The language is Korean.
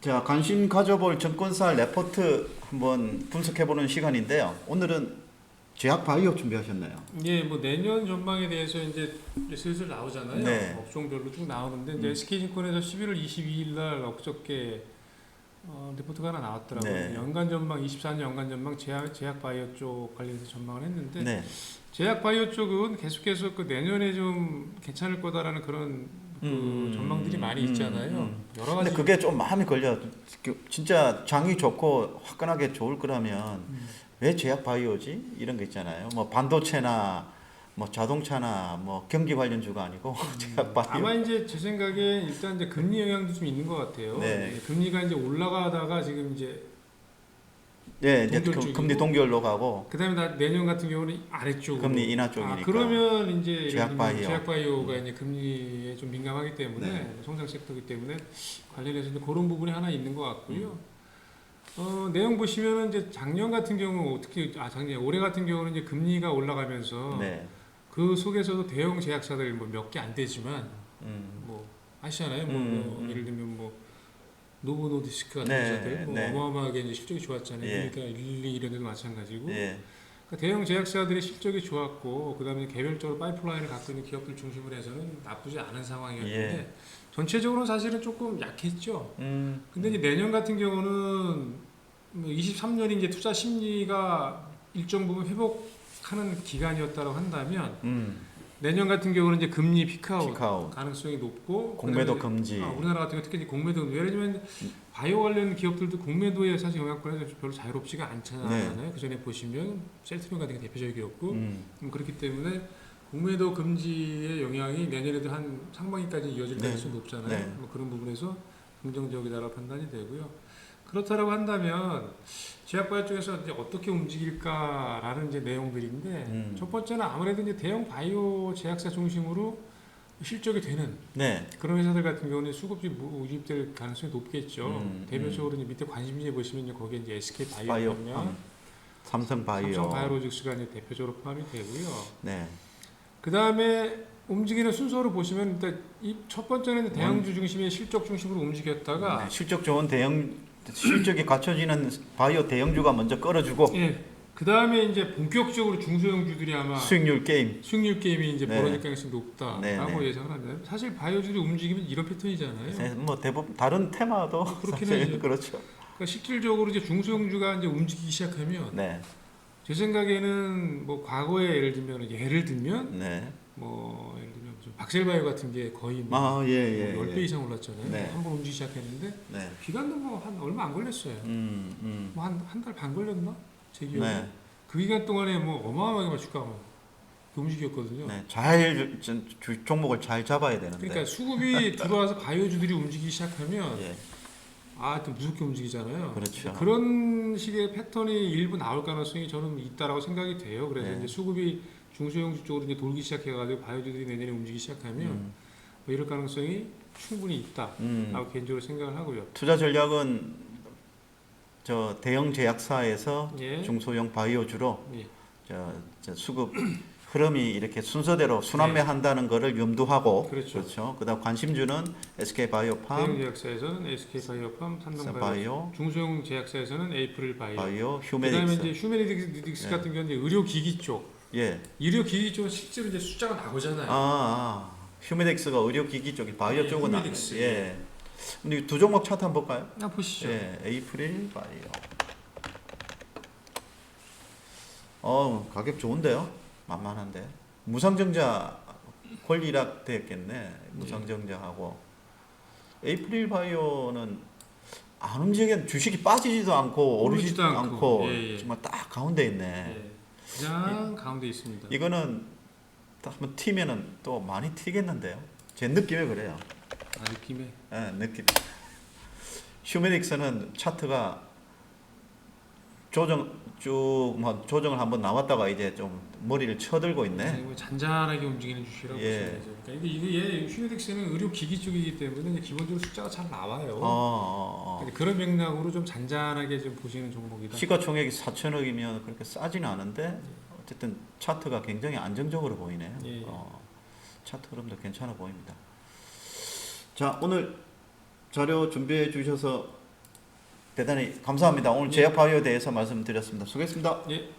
자, 관심 가져볼 증권사 레포트 한번 분석해보는 시간인데요. 오늘은 제약 바이오 준비하셨나요? 예, 뭐 내년 전망에 대해서 이제 슬슬 나오잖아요. 네. 업종별로 쭉 나오는데 이제 SK증권에서 11월 22일 날 엊그저께 리포트가 하나 나왔더라고요. 네. 연간 전망 24년 연간 전망 제약 바이오 쪽 관련해서 전망을 했는데 네. 제약 바이오 쪽은 계속해서 그 내년에 좀 괜찮을 거다라는 그런 그 전망들이 많이 있잖아요. 여러 근데 가지. 그게 좀 마음이 걸려. 진짜 장이 좋고 화끈하게 좋을 거라면 왜 제약 바이오지? 이런 거 있잖아요. 뭐 반도체나 뭐 자동차나 뭐 경기 관련주가 아니고 제약 바이오. 아마 이제 제 생각에 일단 이제 금리 영향도 좀 있는 것 같아요. 네. 금리가 이제 올라가다가 지금 이제 네, 이제 동결 쪽이고. 금리 동결로 가고 그다음에 내년 같은 경우는 아래쪽으로 금리 인하 쪽이니까. 그러면 이제 제약 바이오. 제약 바이오가 이제 금리에 좀 민감하기 때문에 네. 성장 섹터이기 때문에 관련해서 이제 그런 부분이 하나 있는 것 같고요. 내용 보시면은 이제 작년 같은 경우 특히 작년 올해 같은 경우는 이제 금리가 올라가면서 네. 그 속에서도 대형 제약사들 뭐 몇 개 안 되지만 음. 뭐 아시잖아요. 뭐 예를 들면 뭐 노보노디스크 같은 네, 회사들 뭐 네. 어마어마하게 이제 실적이 좋았잖아요. 예. 그러니까 1, 2 이런 데도 마찬가지고. 예. 그러니까 대형 제약사들의 실적이 좋았고 그다음에 개별적으로 파이프라인을 갖고 있는 기업들 중심으로 해서는 나쁘지 않은 상황이었는데 예. 전체적으로는 사실은 조금 약했죠. 근데 이제 내년 같은 경우는 23년이 이제 투자 심리가 일정 부분 회복하는 기간이었다고 한다면 내년 같은 경우는 이제 금리 피크아웃 가능성이 높고 공매도 그다음에 금지. 우리나라 같은 경우 특히 이제 공매도 예를 들면 바이오 관련 기업들도 공매도에 사실 영향권에서 별로 자유롭지가 않잖아요. 네. 그 전에 보시면 셀트리온 같은 게 대표적이었고 그렇기 때문에 공매도 금지의 영향이 내년에도 한 상반기까지 이어질 네. 가능성이 높잖아요. 네. 뭐 그런 부분에서 긍정적이다라고 판단이 되고요. 그렇다라고 한다면 제약바이오 쪽에서 이제 어떻게 움직일까라는 이제 내용들인데 첫 번째는 아무래도 이제 대형 바이오 제약사 중심으로 실적이 되는 네. 그런 회사들 같은 경우는 수급이 유입될 가능성이 높겠죠. 대표적으로 이제 밑에 관심지에 보시면 이제 거기에 이제 SK 바이오냐, 삼성 바이오. 삼성 바이오로직스가 이제 대표적으로 포함이 되고요. 네. 그 다음에 움직이는 순서로 보시면 일단 이 첫 번째는 대형주 중심의 실적 중심으로 움직였다가 네. 실적 좋은 실적이 갖춰지는 바이오 대형주가 먼저 끌어주고 예. 그 다음에 이제 본격적으로 중소형주들이 아마 수익률 게임. 수익률 게임이 이제 네. 벌어질 가능성이 높다라고 네, 네. 예상을 하는데 사실 바이오주들이 움직이면 이런 패턴이잖아요. 네, 뭐 대부분 다른 테마도 그렇긴 사실 하죠. 그렇죠. 그러니까 실질적으로 이제 중소형주가 이제 움직이기 시작하면 네. 제 생각에는 뭐 과거에 예를 들면 네. 예를 들면 무슨 박셀바이오 같은 게 거의 뭐 예. 10배 이상 올랐잖아요. 네. 한 번 움직이기 시작했는데 네. 기간도 뭐 한 얼마 안 걸렸어요. 뭐 한 달 반 걸렸나? 제 기억에. 네. 그 기간 동안에 뭐 어마어마하게 주가가 움직였거든요. 네. 종목을 잘 잡아야 되는데. 그러니까 수급이 들어와서 바이오주들이 움직이기 시작하면 예. 또 무섭게 움직이잖아요. 그렇죠. 그런 식의 패턴이 일부 나올 가능성이 저는 있다라고 생각이 돼요. 그래서 네. 이제 수급이 중소형주 쪽으로 이제 돌기 시작해가지고 바이오주들이 내년에 움직이기 시작하면 뭐 이럴 가능성이 충분히 있다라고 개인적으로 생각을 하고요. 투자 전략은 저 대형 제약사에서 예. 중소형 바이오주로 예. 저 수급 흐름이 이렇게 순서대로 순환매한다는 거를 염두하고 그렇죠. 그다음 관심주는 SK 대형 바이오팜, 제약사에서는 SK 바이오팜, 삼성 바이오, 바이오, 중소형 제약사에서는 에이프릴 바이오. 바이오, 그다음에 휴메닉스. 이제 휴메니딕스 예. 같은 경우는 이제 의료기기 쪽. 예. 의료기기 쪽은 실제로 이제 숫자가 나오잖아요. 휴메닉스가 의료기기 쪽이 바이오 예, 쪽은 휴메닉스. 예. 근데 두 종목 차트 한번 볼까요? 보시죠. 예. 에이프릴 바이오. 가격 좋은데요? 만만한데. 무상증자 권리락 됐겠네. 무상증자하고 에이프릴 바이오는 안 움직이는 주식이 빠지지도 않고 오르지도 않고 예. 정말 딱 가운데 있네. 예. 그냥 가운데 있습니다. 이거는 딱 한번 튀면은 또 많이 튀겠는데요. 제 느낌에 그래요. 느낌에. 예, 느낌. 휴메닉스는 차트가 조정을 한번 나왔다가 이제 좀 머리를 쳐들고 있네. 뭐 잔잔하게 움직이는 주식이라고 예. 보시면 되죠. 그러니까 이게 휴메딕스는 의료기기 쪽이기 때문에 이제 기본적으로 숫자가 잘 나와요. 근데 그런 맥락으로 좀 잔잔하게 좀 보시는 종목이다. 시가총액이 4천억이면 그렇게 싸지는 않은데 어쨌든 차트가 굉장히 안정적으로 보이네요. 예. 차트 흐름도 괜찮아 보입니다. 자, 오늘 자료 준비해 주셔서 대단히 감사합니다. 오늘 제약바이오에 대해서 말씀드렸습니다. 수고했습니다. 예.